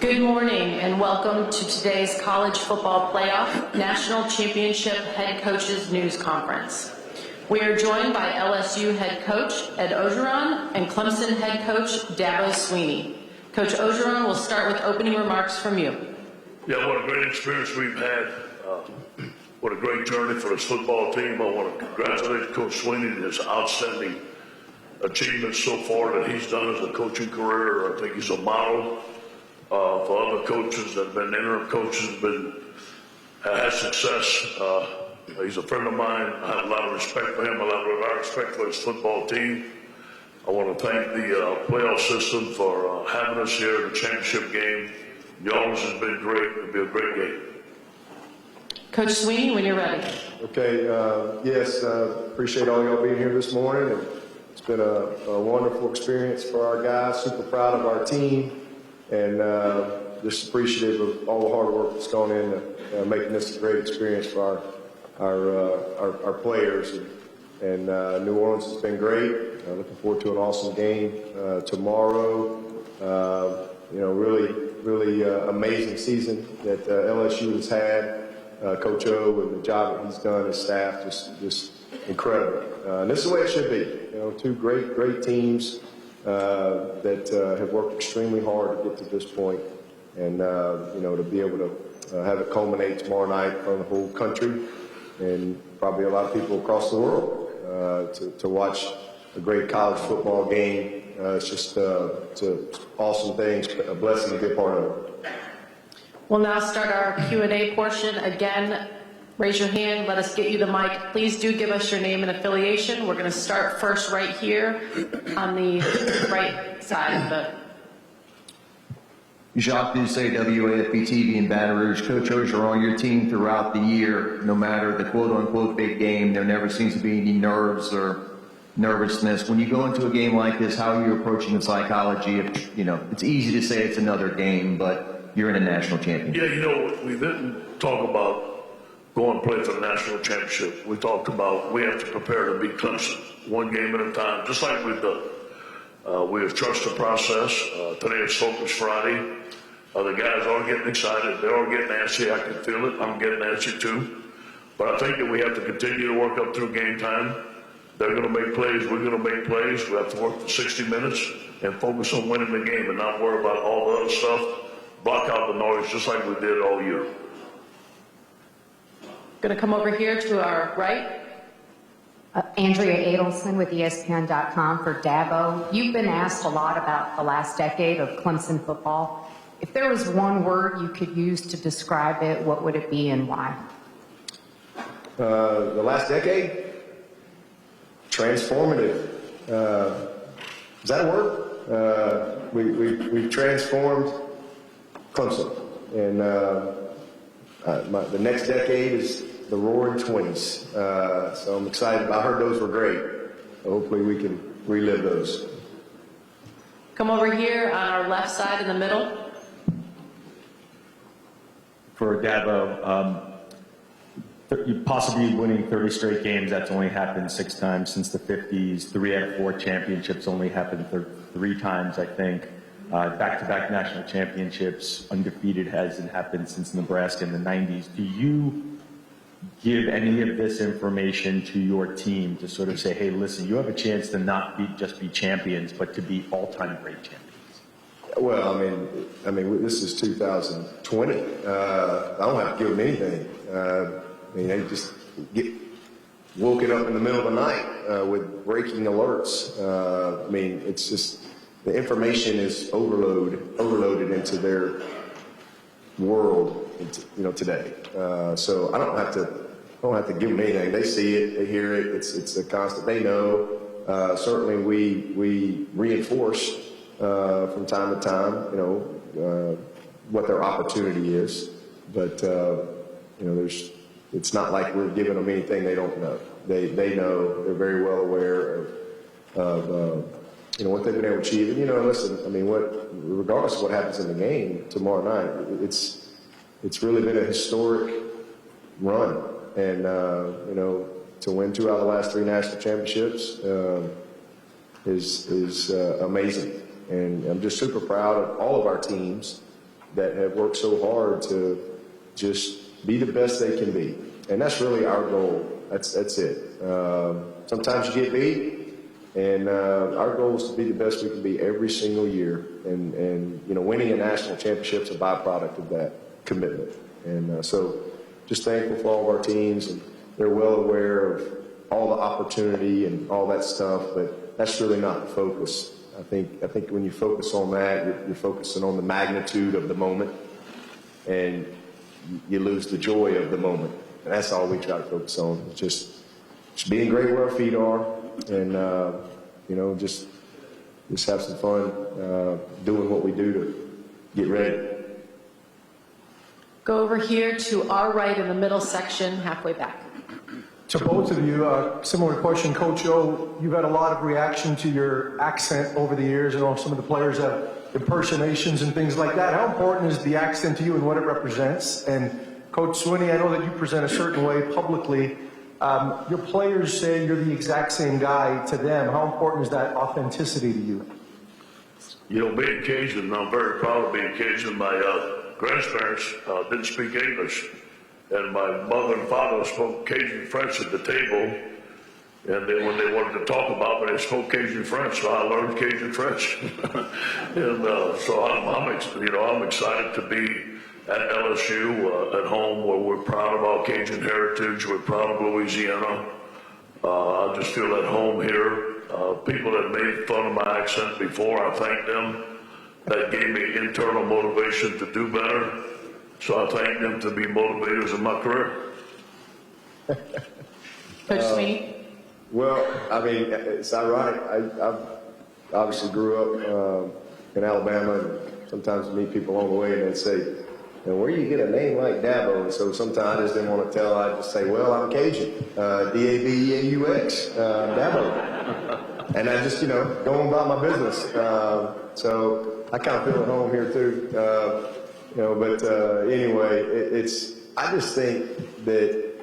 Good morning and welcome to today's College Football Playoff National Championship Head Coaches News Conference. We are joined by LSU Head Coach Ed Orgeron and Clemson Head Coach Dabo Swinney. Coach Orgeron will start with opening remarks from you. Yeah, what a great experience we've had. What a great journey for this football team. I want to congratulate Coach Swinney and his outstanding achievements so far that he's done as a coaching career. I think he's a model for other coaches that have been interim coaches, had success. He's a friend of mine. I have a lot of respect for him. I have a lot of respect for his football team. I want to thank the playoff system for having us here in the championship game. Y'all's has been great. It'll be a great game. Coach Swinney, when you're ready. Okay, yes, appreciate all y'all being here this morning. And it's been a wonderful experience for our guys. Super proud of our team, and just appreciative of all the hard work that's gone into making this a great experience for our players. And New Orleans has been great. Looking forward to an awesome game tomorrow. Really amazing season that LSU has had. Coach O and the job that he's done, his staff, just incredible. And this is the way it should be. Two great teams that have worked extremely hard to get to this point, and to be able to have it culminate tomorrow night in front of the whole country and probably a lot of people across the world to watch a great college football game. It's just it's an awesome thing, a blessing to be a part of it. We'll now start our Q&A portion. Again, raise your hand, let us get you the mic. Please do give us your name and affiliation. We're going to start first right here on the right side of the... Jacques Doucet, WAFB-TV in Baton Rouge. Coach Orgeron, your team throughout the year, no matter the quote-unquote big game, there never seems to be any nerves or nervousness. When you go into a game like this, how are you approaching the psychology of, it's easy to say it's another game, but you're in a national championship. Yeah, we didn't talk about going to play for the national championship. We talked about we have to prepare to beat Clemson, one game at a time, just like we've done. We have trusted the process. Today is Focus Friday. The guys are getting excited. They're all getting antsy. I can feel it. I'm getting antsy too. But I think that we have to continue to work up through game time. They're going to make plays. We're going to make plays. We have to work for 60 minutes and focus on winning the game and not worry about all the other stuff. Block out the noise just like we did all year. Going to come over here to our right. Andrea Adelson with ESPN.com for Dabo. You've been asked a lot about the last decade of Clemson football. If there was one word you could use to describe it, what would it be and why? The last decade? Transformative. Is that a word? We've transformed Clemson. And the next decade is the Roaring 20s. So I'm excited. I heard those were great. So hopefully we can relive those. Come over here on our left side in the middle. For Dabo, you possibly winning 30 straight games, that's only happened 6 times since the 50s. 3 out of 4 championships only happened 3 times, I think. Back-to-back national championships, undefeated hasn't happened since Nebraska in the 90s. Do you give any of this information to your team to sort of say, hey, listen, you have a chance to not just be champions, but to be all-time great champions? Well, I mean, this is 2020. I don't have to give them anything. They just get woken up in the middle of the night with breaking alerts. It's just the information is overloaded into their world, today. So I don't have to give them anything. They see it, they hear it. It's a constant. They know. Certainly, we reinforce from time to time, what their opportunity is. But it's not like we're giving them anything they don't know. They know. They're very well aware of what they've been able to achieve. And listen, regardless of what happens in the game tomorrow night, it's really been a historic run, and to win 2 out of the last 3 national championships is amazing. And I'm just super proud of all of our teams that have worked so hard to just be the best they can be. And that's really our goal. That's it. Sometimes you get beat, and our goal is to be the best we can be every single year. And you know, winning a national championship is a byproduct of that commitment. And so just thankful for all of our teams, and they're well aware of all the opportunity and all that stuff, but that's really not the focus. I think when you focus on that, you're focusing on the magnitude of the moment, and you lose the joy of the moment. And that's all we try to focus on. It's just being great where our feet are, and you know, just have some fun doing what we do to get ready. Go over here to our right in the middle section, halfway back. To both of you, similar question, Coach O, you've had a lot of reaction to your accent over the years. I know some of the players have impersonations and things like that. How important is the accent to you and what it represents? And Coach Swinney, I know that you present a certain way publicly. Your players say you're the exact same guy to them. How important is that authenticity to you? You know, being Cajun, I'm very proud of being Cajun. My grandparents didn't speak English, and my mother and father spoke Cajun French at the table, and then when they wanted to talk about me, they spoke Cajun French, so I learned Cajun French. And so I'm excited to be at LSU, at home, where we're proud of our Cajun heritage, we're proud of Louisiana. I just feel at home here. People that made fun of my accent before, I thank them. That gave me internal motivation to do better. So I thank them to be motivators in my career. Coach Swinney? Well, I mean, it's ironic. I obviously grew up in Alabama, and sometimes meet people along the way, and they'd say, "And where do you get a name like Dabo?" And so sometimes I just didn't want to tell. I'd just say, "Well, I'm Cajun, D-A-B-E-A-U-X, Dabo." And I just, go on about my business. So I kind of feel at home here too. But anyway, I just think that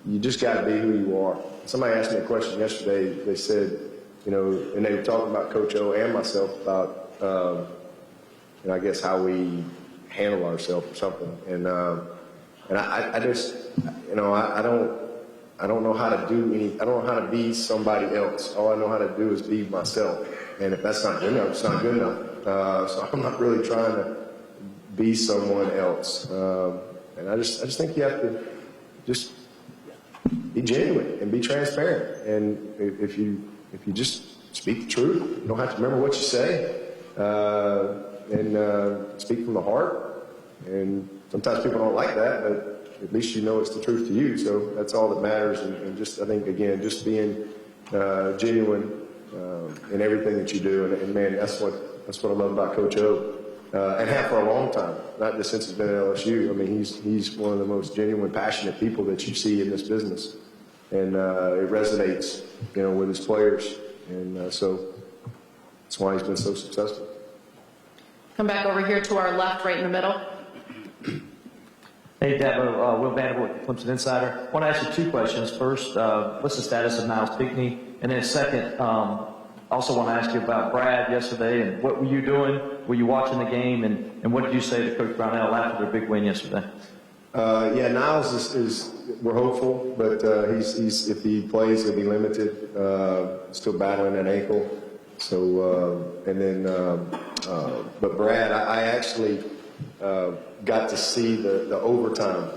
you just got to be who you are. Somebody asked me a question yesterday. They said, and they were talking about Coach O and myself about, I guess how we handle ourselves or something. And I just, I don't know how to do I don't know how to be somebody else. All I know how to do is be myself. And if that's not good enough, it's not good enough. So I'm not really trying to be someone else. And I just think you have to just be genuine and be transparent. And if you just speak the truth, you don't have to remember what you say, and speak from the heart. And sometimes people don't like that, but at least you know it's the truth to you. So that's all that matters. And just, I think, again, just being genuine in everything that you do. And man, that's what I love about Coach O. And have for a long time, not just since he's been at LSU. I mean, he's one of the most genuine, passionate people that you see in this business. And it resonates, with his players. And so that's why he's been so successful. Come back over here to our left, right in the middle. Hey, Dabo, Will Vanderbilt, Clemson Insider. I want to ask you two questions. First, what's the status of Miles Pinkney? And then second, also want to ask you about Brad yesterday and what were you doing? Were you watching the game? And what did you say to Coach Brownell after their big win yesterday? Niles is we're hopeful, but he's if he plays, he'll be limited. Still battling an ankle. So but Brad, I actually got to see the overtime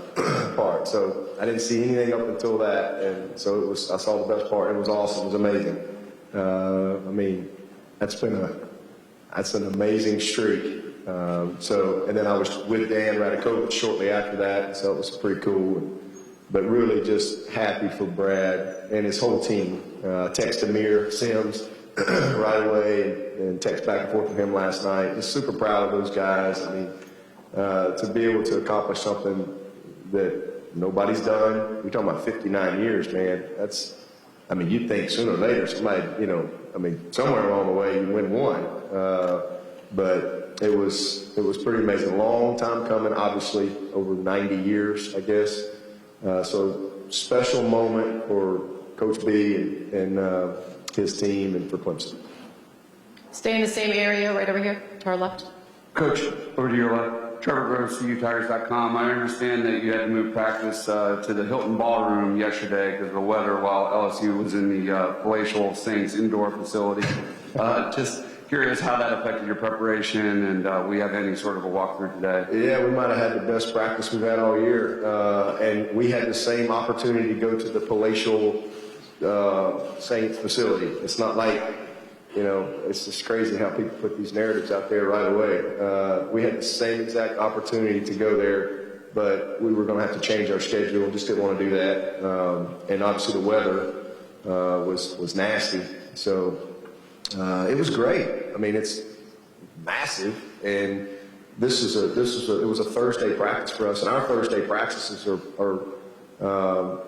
part. So I didn't see anything up until that, and so I saw the best part. It was awesome. It was amazing. I mean, that's an amazing streak. And then I was with Dan Radakovich shortly after that, so it was pretty cool. But really just happy for Brad and his whole team. Texted Amir Sims right away and text back and forth with him last night. Just super proud of those guys. I mean, to be able to accomplish something that nobody's done. We're talking about 59 years, man. You'd think sooner or later somebody, somewhere along the way you win one. But it was pretty amazing. Long time coming, obviously, over 90 years, I guess. So special moment for Coach B and his team and for Clemson. Stay in the same area, right over here to our left. Coach, over to your left. Trevor Groves, whns-tv. I understand that you had to move practice to the Hilton Ballroom yesterday because of the weather while LSU was in the Palatial Saints indoor facility. Just curious how that affected your preparation, and we have any sort of a walkthrough today. Yeah, we might have had the best practice we've had all year. And we had the same opportunity to go to the Palatial Saints facility. It's not like, you know, it's just crazy how people put these narratives out there right away. We had the same exact opportunity to go there, but we were going to have to change our schedule and just didn't want to do that. And obviously the weather was nasty. So it was great. I mean, it's massive, and it was a Thursday practice for us, and our Thursday practices are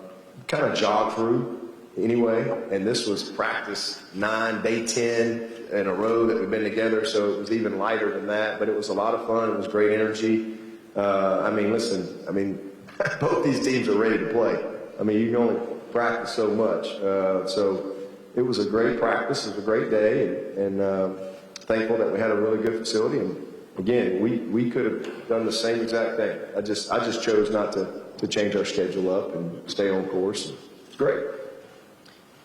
kind of jog through anyway, and this was practice 9, day 10 in a row that we've been together, so it was even lighter than that, but it was a lot of fun. It was great energy. I mean, listen, I mean, both these teams are ready to play. I mean, you can only practice so much. So it was a great practice. It was a great day, and thankful that we had a really good facility. And again, we could have done the same exact thing. I just chose not to change our schedule up and stay on course. It's great.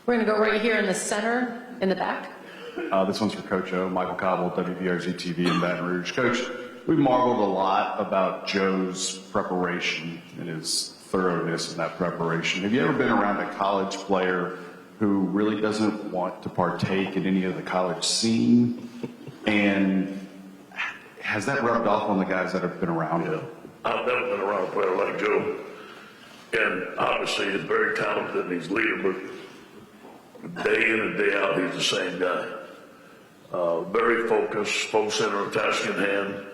We're going to go right here in the center, in the back. This one's for Coach O, Michael Cobble, WVRZ-TV in Baton Rouge. Coach, we marveled a lot about Joe's preparation and his thoroughness in that preparation. Have you ever been around a college player who really doesn't want to partake in any of the college scene? And has that rubbed off on the guys that have been around him? I've never been around a player like Joe. And obviously he's very talented and he's leader, but day in and day out, he's the same guy. Very focused, full center of task in hand.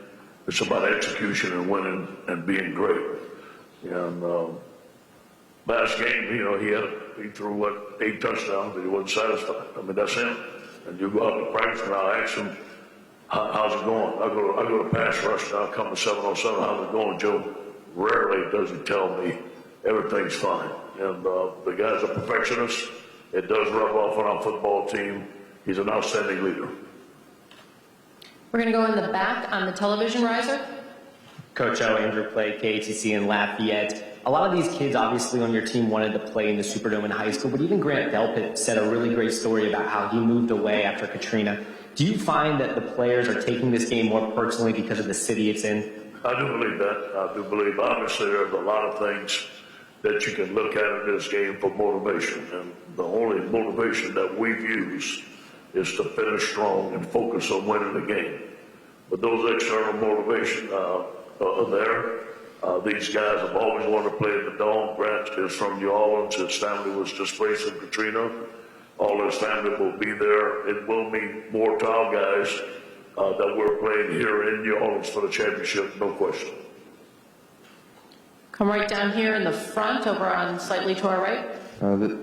It's about execution and winning and being great. And last game, you know, he threw 8 touchdowns, but he wasn't satisfied. I mean, that's him. And you go out to practice and I'll ask him, how's it going? I go to pass rush and I'll come to 707, how's it going, Joe? Rarely does he tell me everything's fine. And the guy's a perfectionist. It does rub off on our football team. He's an outstanding leader. We're going to go in the back on the television riser. Coach O, Andrew played KATC in Lafayette. A lot of these kids obviously on your team wanted to play in the Superdome in high school, but even Grant Delpit said a really great story about how he moved away after Katrina. Do you find that the players are taking this game more personally because of the city it's in? I do believe that. I do believe, obviously, there's a lot of things that you can look at in this game for motivation. And the only motivation that we've used is to finish strong and focus on winning the game. But those external motivations are there. These guys have always wanted to play in the Dome. Grant is from New Orleans. His family was displaced in Katrina. All his family will be there. It will mean more to our guys that we're playing here in New Orleans for the championship, no question. Come right down here in the front, over on slightly to our right.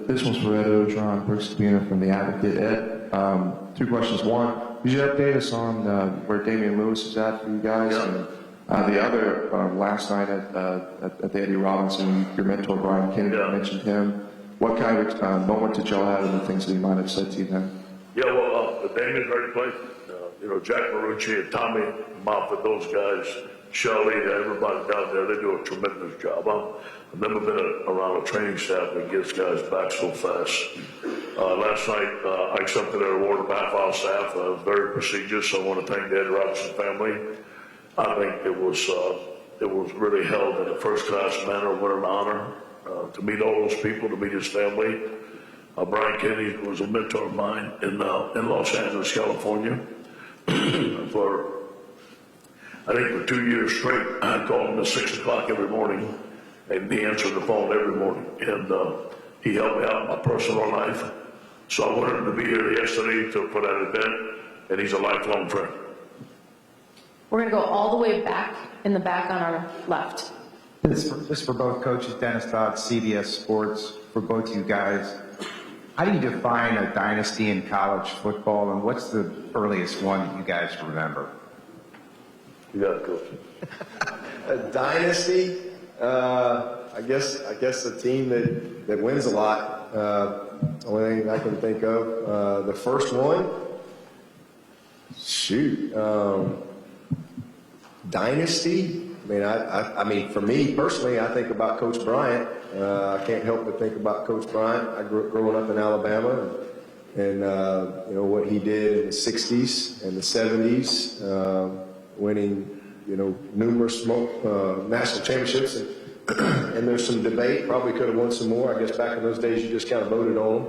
This one's for Ed Orgeron, Brooks Sabina from The Advocate. Ed, 2 questions. One, could you update us on where Damian Lewis is at for you guys? Yeah. And the other, last night at the Eddie Robinson, your mentor Brian Kennedy mentioned him. What kind of moment did y'all have and the things that he might have said to you then? Yeah, well, Damian's ready to play. You know, Jack Marucci and Tommy Moffitt, those guys, Shelley, everybody down there, they do a tremendous job. I've never been around a training staff that gets guys back so fast. Last night, I accepted an award on behalf of our staff, very prestigious. I want to thank the Eddie Robinson family. I think it was really held in a first-class manner. What an honor to meet all those people, to meet his family. Brian Kennedy was a mentor of mine in Los Angeles, California. I think for 2 years straight, I called him at 6 o'clock every morning, and he answered the phone every morning. And he helped me out in my personal life. So I wanted him to be here yesterday for that event, and he's a lifelong friend. We're going to go all the way back in the back on our left. This is for both coaches, Dennis Dodd, CBS Sports, for both you guys. How do you define a dynasty in college football, and what's the earliest one that you guys remember? You got it, Coach. A dynasty? I guess a team that wins a lot. Only thing I can think of. The first one? Shoot. Dynasty. I mean, for me personally, I think about Coach Bryant. I can't help but think about Coach Bryant. I growing up in Alabama, and you know what he did in the '60s and the '70s, winning numerous national championships. And there's some debate. Probably could have won some more. I guess back in those days, you just kind of voted on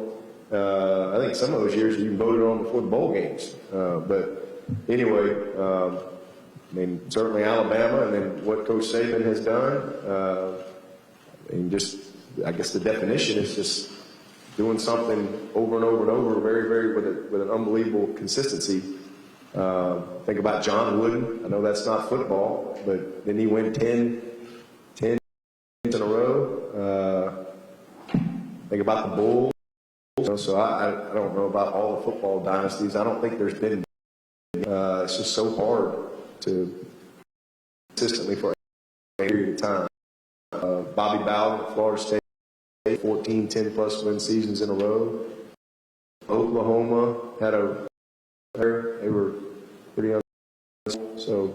them. I think some of those years you voted on before the bowl games. But anyway. I mean, certainly Alabama, and then what Coach Saban has done. I guess the definition is just doing something over and over and over, very, with an unbelievable consistency. Think about John Wooden. I know that's not football, but didn't he win 10 in a row? Think about the Bulls. So I don't know about all the football dynasties. I don't think there's been. It's just so hard to consistently for a period of time. Bobby Bowden at Florida State, 14 10-plus win seasons in a row. Oklahoma had they were pretty young, so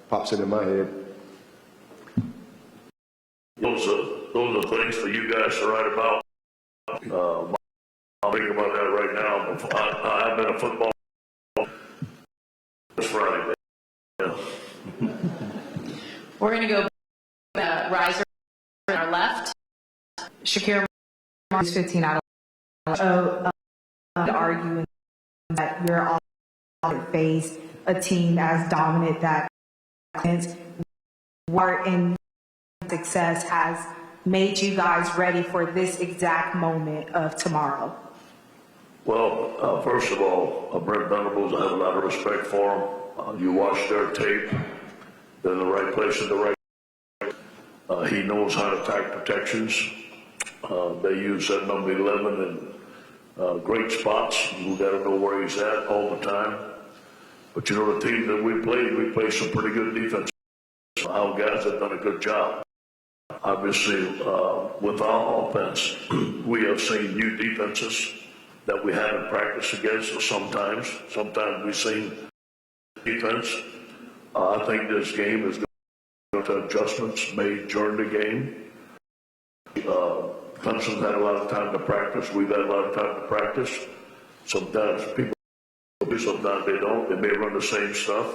pops into my head. Those are things for you guys to write about. I'll think about that right now. I have been a football. That's right. Yeah. We're going to go riser on our left. Shakir Is 15 out of arguing that you're all face a team as dominant that war in success has made you guys ready for this exact moment of tomorrow? Well, first of all, Brent Venables, I have a lot of respect for him. You watch their tape, they're in the right place at the right. He knows how to attack protections. They use that number 11 in great spots. You got to know where he's at all the time. But you know, the team that we played some pretty good defense. Our guys have done a good job. Obviously, with our offense, we have seen new defenses that we haven't practiced against, or sometimes we've seen defense. I think this game is going to adjustments made during the game. Clemson's had a lot of time to practice. We've had a lot of time to practice. Sometimes people, sometimes they don't. They may run the same stuff.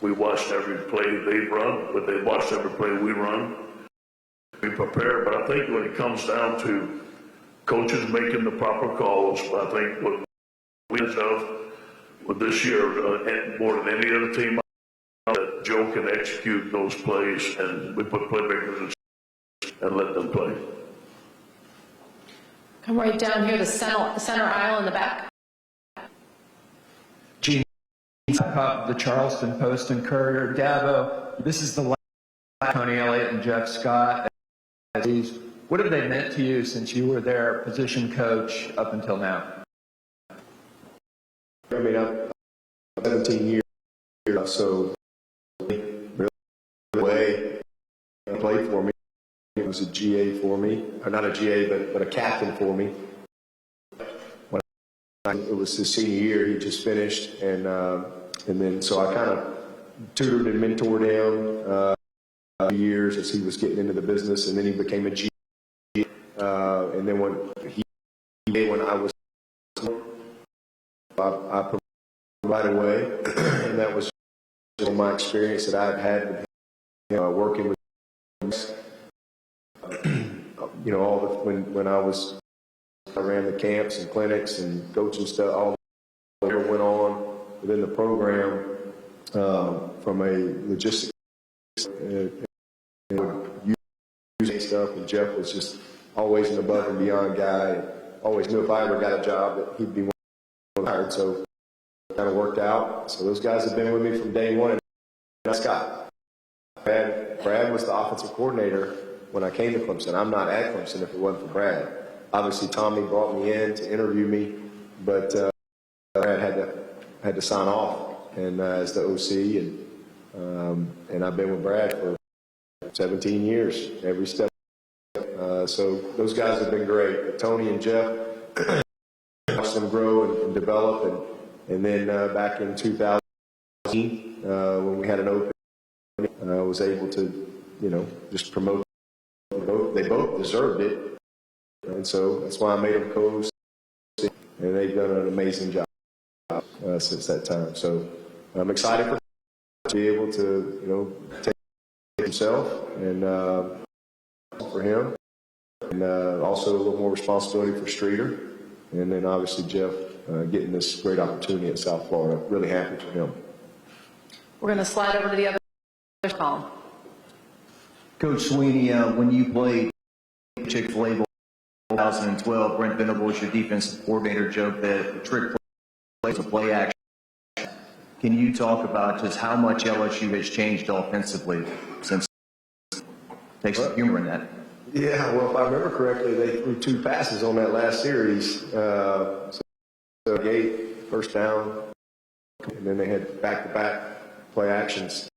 We watched every play they run, but they watched every play we run. We prepare, but I think when it comes down to coaches making the proper calls, I think what we have with this year, more than any other team, that Joe can execute those plays, and we put playmakers and let them play. Come right down here, the center aisle in the back. Gene, the Charleston Post and Courier. Dabo, this is the last Tony Elliott and Jeff Scott. What have they meant to you since you were their position coach up until now? I mean, I'm 17 years, so really way he played for me. He was a GA for me, or not a GA, but a captain for me. It was his senior year; he just finished, and then so I kind of tutored and mentored him years as he was getting into the business, and then he became a GA. And then when I was, I right away, and that was just my experience that I've had with him, working with when I ran the camps and clinics and coaching stuff, all that went on within the program from a logistics using stuff, and Jeff was just always an above and beyond guy. Always knew if I ever got a job that he'd be hired, so it kind of worked out. So those guys have been with me from day one. And Scott, Brad was the offensive coordinator when I came to Clemson. I'm not at Clemson if it wasn't for Brad. Obviously, Tommy brought me in to interview me, but Brad had to sign off and as the OC, and I've been with Brad for 17 years, every step. So those guys have been great. But Tony and Jeff, watched them grow and develop, and then back in 2000, when we had an opening, I was able to, just promote. They both deserved it, and so that's why I made them co-hosts, and they've done an amazing job since that time. So I'm excited to be able to, take himself and for him, and also a little more responsibility for Streeter, and then obviously Jeff getting this great opportunity at South Florida. Really happy for him. We're going to slide over to the other column. Coach Swinney, when you played Chick-fil-A Bowl 2012, Brent Venables, your defensive coordinator, joked that the trick play was a play action. Can you talk about just how much LSU has changed offensively since? Take some humor in that. Yeah, well, if I remember correctly, they threw 2 passes on that last series. So gate, first down, and then they had back-to-back play actions.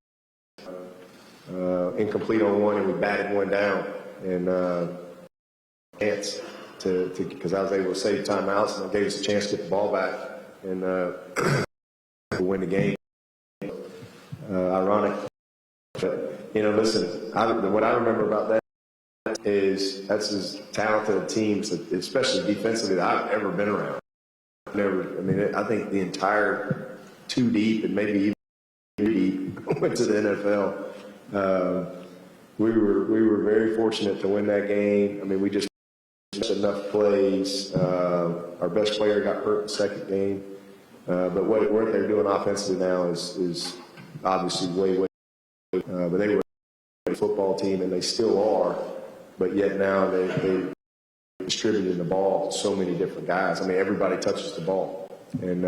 Incomplete on one, and we batted one down. And chance because I was able to save timeouts, and it gave us a chance to get the ball back and win the game. Ironic. But, listen, what I remember about that is that's as talented a team, especially defensively, that I've ever been around. I think the entire 2 deep and maybe even 3 deep went to the NFL. We were very fortunate to win that game. We just missed enough plays. Our best player got hurt in the second game. But what they're doing offensively now is obviously way. But they were a football team, and they still are. But yet now they distributing the ball to so many different guys. Everybody touches the ball, and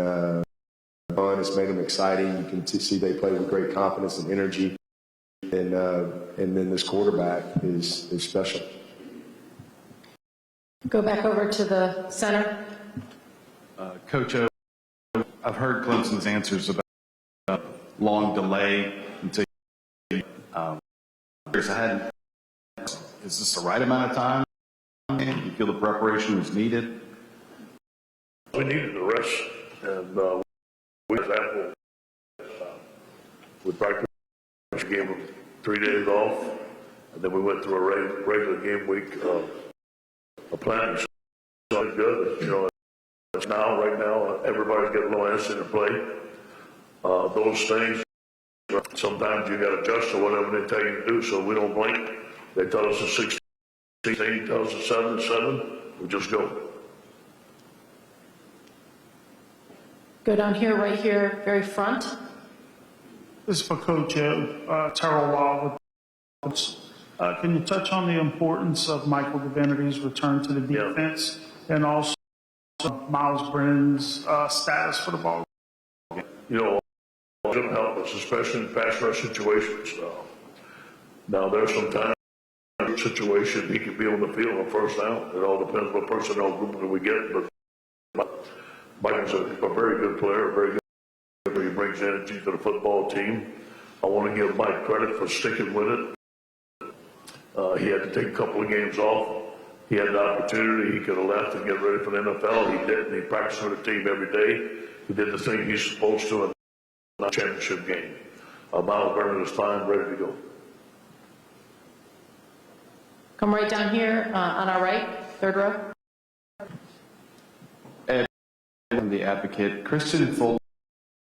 it's made them exciting. You can see they play with great confidence and energy, and then this quarterback is special. Go back over to the center. Coach O, I've heard Clemson's answers about long delay until years ahead. Is this the right amount of time? Do you feel the preparation was needed? We needed the rest, and we example. We practiced, gave them 3 days off, and then we went through a regular game week of planning. So it's good. It's right now, everybody's getting a little antsy to play. Those things, sometimes you got to adjust to whatever they tell you to do, so we don't blink. They tell us it's 16, tell us it's 7, we just go. Go down here, right here, very front. This is for Coach Terrell Wild. Can you touch on the importance of Michael Divinity's return to the defense and also Miles Brennan's status for the ball? It's going to help us, especially in pass rush situations. Now, there's some time situation he could be on the field on first down. It all depends what personnel group that we get, but Mike's a very good player, very good. He brings energy to the football team. I want to give Mike credit for sticking with it. He had to take a couple of games off. He had the opportunity. He could have left and get ready for the NFL. He didn't. He practiced with the team every day. He did the thing he's supposed to in the championship game. Miles Brennan is fine, ready to go. Come right down here on our right, third row. Ed, I'm the advocate. Christian Fulton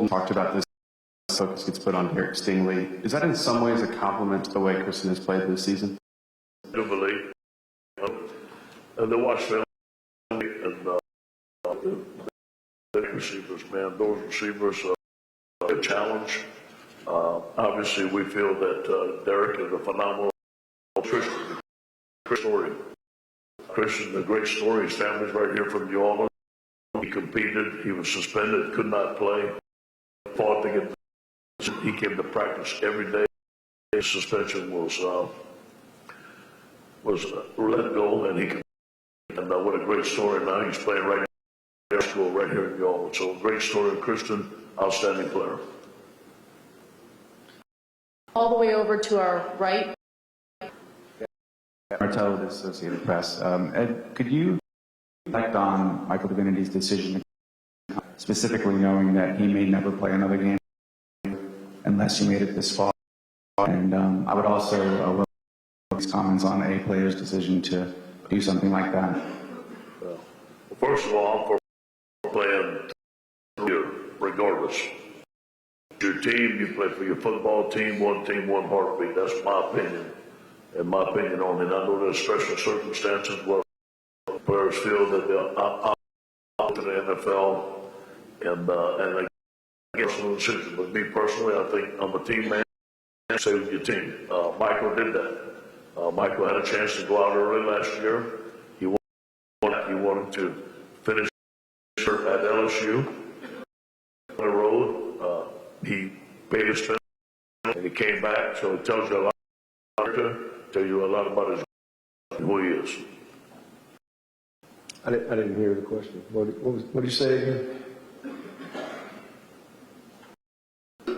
talked about this focus gets put on Derek Stingley. Is that in some ways a compliment to the way Christian has played this season? I do believe. And they watch film and the receivers, man, those receivers are a challenge. Obviously, we feel that Derek is a phenomenal story. Christian, a great story. His family's right here from New Orleans. He competed. He was suspended. Could not play. Fought to get. He came to practice every day. His suspension was let go, and he could. And what a great story! Now he's playing right in school, right here in New Orleans. So great story, Christian, outstanding player. All the way over to our right. Martello, the Associated Press. Ed, could you reflect on Michael Divinity's decision, specifically knowing that he may never play another game? nonetheless, you made it this far. And I would also love these comments on a player's decision to do something like that. Well, first of all, I'm for playing here, regardless. Your team, you play for your football team, one heartbeat. That's my opinion, and my opinion on it. I know there's special circumstances where players feel that they're out to the NFL, and they get personal decisions. But me personally, I think I'm a team man. Stay with your team. Michael did that. Michael had a chance to go out early last year. He wanted to finish at LSU on the road. He paid his fee and he came back. So it tells you a lot about his who he is. I didn't hear the question. What did you say again?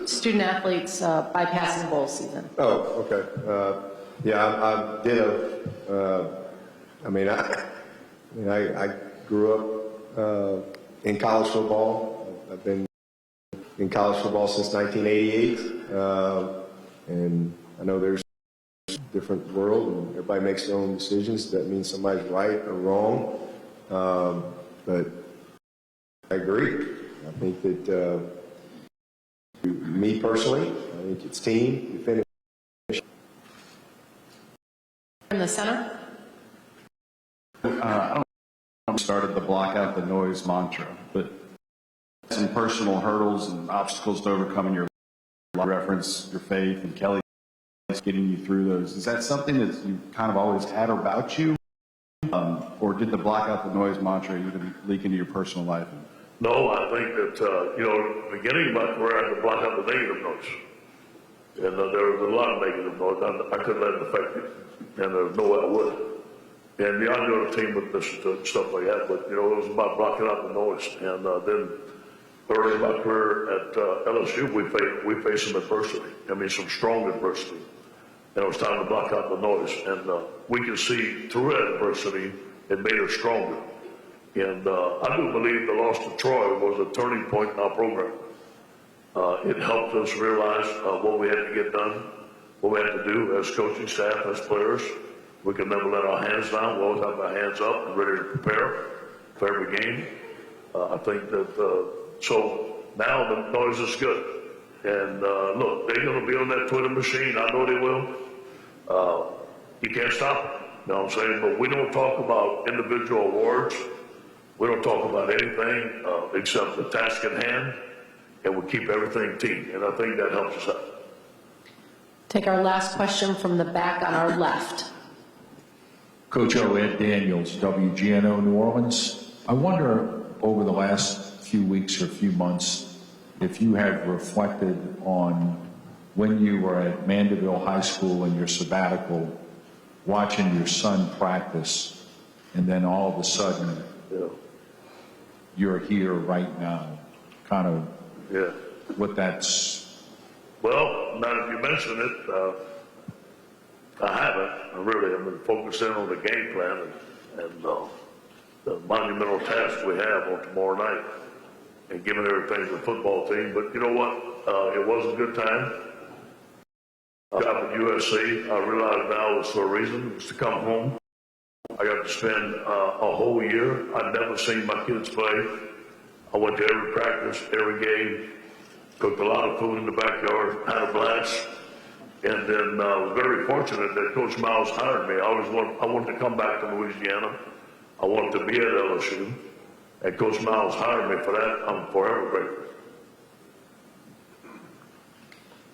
Student athletes bypassing bowl season. Oh, okay. Yeah, I did I grew up in college football. I've been in college football since 1988, and I know there's a different world, and everybody makes their own decisions. That means somebody's right or wrong, but I agree. I think that me personally, I think it's team. You finish. In the center. I don't know if I started the block out the noise mantra, but some personal hurdles and obstacles to overcome in your life, reference your faith, and Kelly is getting you through those. Is that something that you kind of always had about you? Or did the block out the noise mantra even leak into your personal life? No, I think that, the beginning of my career, I had to block out the negative noise. And there was a lot of negative noise. I couldn't let it affect me. And there was no way I would. And I know the team would listen to stuff like that, but, it was about blocking out the noise. And then early in my career at LSU, we faced some adversity. Some strong adversity. And it was time to block out the noise. And we can see through that adversity, it made us stronger. And I do believe the loss to Troy was a turning point in our program. It helped us realize what we had to get done, what we had to do as coaching staff, as players. We could never let our hands down. We always have our hands up and ready to prepare for every game. I think that, so now the noise is good. And look, they're going to be on that Twitter machine. I know they will. You can't stop it. You know what I'm saying? But we don't talk about individual awards. We don't talk about anything except the task at hand, and we keep everything team, and I think that helps us out. Take our last question from the back on our left. Coach O. Ed Daniels, WGNO New Orleans. I wonder over the last few weeks or few months if you have reflected on when you were at Mandeville High School in your sabbatical, watching your son practice, and then all of a sudden, you're here right now, kind of what that's... Well, now that you mention it, I haven't. I really have been focusing on the game plan and the monumental task we have on tomorrow night and giving everything to the football team. But you know what? It was a good time. I got with USC. I realize now it's for a reason. It was to come home. I got to spend a whole year. I'd never seen my kids play. I went to every practice, every game, cooked a lot of food in the backyard, had a blast. And then I was very fortunate that Coach Miles hired me. I wanted to come back to Louisiana. I wanted to be at LSU. And Coach Miles hired me for that. I'm forever grateful.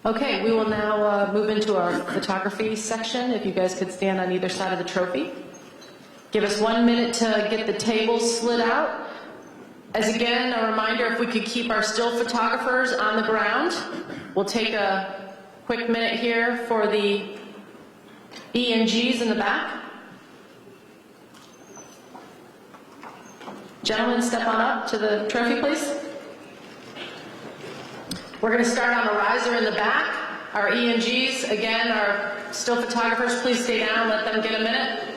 Okay, we will now move into our photography section. If you guys could stand on either side of the trophy. Give us 1 minute to get the tables slid out. As again, a reminder, if we could keep our still photographers on the ground. We'll take a quick minute here for the E&Gs in the back. Gentlemen, step on up to the trophy, please. We're going to start on the riser in the back. Our E&Gs, again, our still photographers, please stay down, let them get a minute.